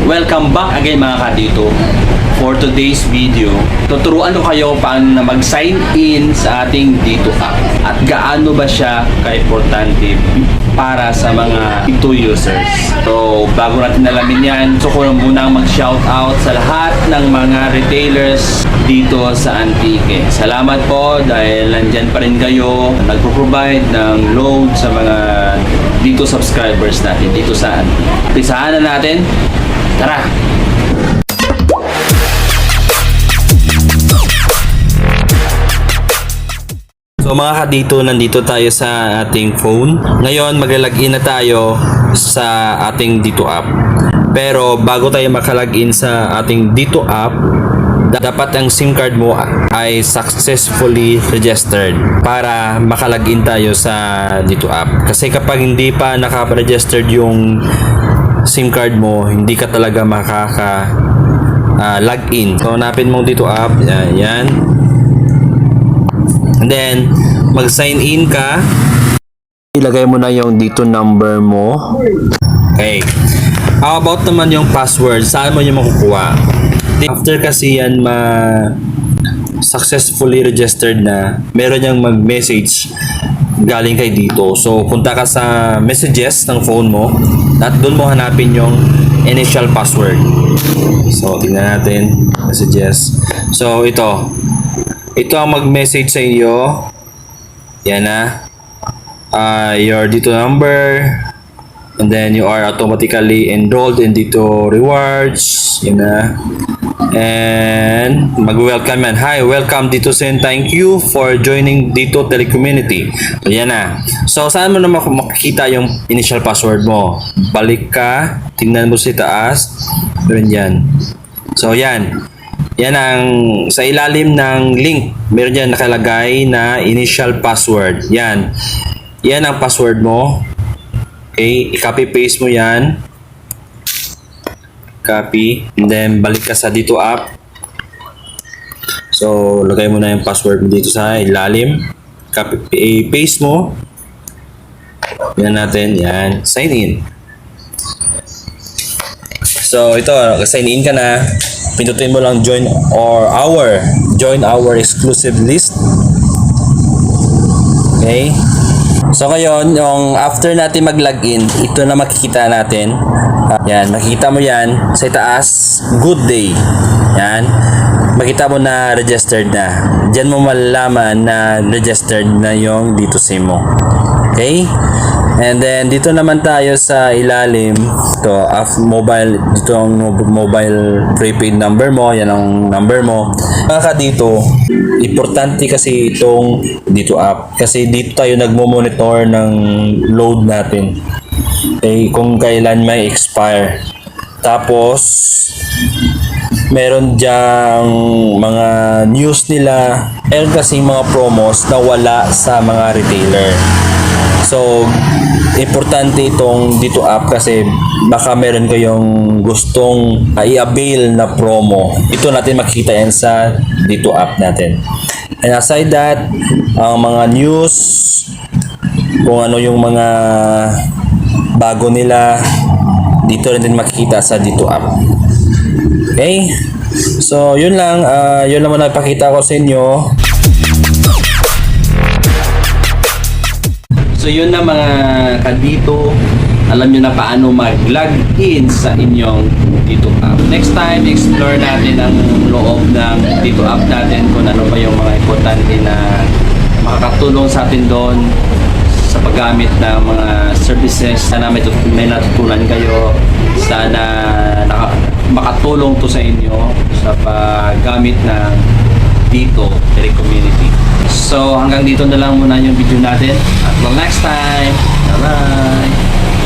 Welcome back again mga kadito. For today's video, tuturuan ko kayo paano na mag-sign in sa ating Dito app at gaano ba siya ka-importante para sa mga Dito users. So, bago natin alamin yan, so ko muna mag-shoutout sa lahat ng mga retailers dito sa Antique. Salamat po dahil nandyan pa rin kayo, nagpo-provide ng load sa mga Dito subscribers natin dito sa Antique. Pisahan na natin. Tara! So mga kadito, nandito tayo sa ating phone. Ngayon, maglalagin na tayo sa ating Dito app. Pero bago tayo makalagin sa ating Dito app, dapat ang SIM card mo ay successfully registered para makalagin tayo sa Dito app. Kasi kapag hindi pa naka-registered yung SIM card mo, hindi ka talaga login. So hanapin mong Dito app, yan. And then, mag-sign in ka. Ilagay mo na yung Dito number mo. Okay. How about naman yung password? Saan mo yung makukuha? After kasi yan successfully registered na, meron yung mag-message galing kay Dito. So, punta ka sa messages ng phone mo at doon mo hanapin yung initial password. So, tingnan natin. Messages. So, ito ang mag-message sa iyo. Yan na. Your Dito number. And then you are automatically enrolled in Dito Rewards. Yan na. And mag-welcome yan. Hi, welcome Dito Sen. Thank you for joining Dito Telecommunity. So, yan na. So, saan mo na makikita yung initial password mo? Balik ka. Tingnan mo sa taas. Meron yan. So, yan. Yan ang sa ilalim ng link. Meron dyan nakalagay na initial password. Yan. Yan ang password mo. Okay. I-copy paste mo yan. Copy. And then balik ka sa Dito app. So lagay mo na yung password mo dito sa ilalim. Copy paste mo. Yan natin. Yan. Sign in. So ito, sign in ka na. Pindutin mo lang join our exclusive list. Okay. So ngayon, yung after natin mag-login, ito na makikita natin. Yan, makikita mo yan sa taas, good day. Yan. Makita mo na registered na. Diyan mo malalaman na registered na yung Dito SIM mo. Okay? And then dito naman tayo sa ilalim, dito ang mobile prepaid number mo, yan ang number mo. Dito, importante kasi itong Dito app kasi dito tayo nagmo-monitor ng load natin. Okay, kung kailan may expire. Tapos meron diyang mga news nila, meron kasi mga promos na wala sa mga retailer. So, importante itong Dito app kasi baka meron kayong gustong i-avail na promo. Ito natin makikita yan sa Dito app natin. And aside that, ang mga news, kung ano yung mga bago nila, dito rin din makikita sa Dito app. Okay? So, yun lang. Yun lang muna ipakita ko sa inyo. So yun na mga kadito, alam nyo na paano mag-login sa inyong Dito app. Next time, explore natin ang loob ng Dito app natin kung ano pa yung mga importante na makakatulong sa atin doon sa paggamit ng mga services. Sana may natutunan kayo. Sana makatulong to sa inyo sa paggamit ng Dito Telecommunity. So hanggang dito na lang muna yung video natin. Until next time. Bye-bye.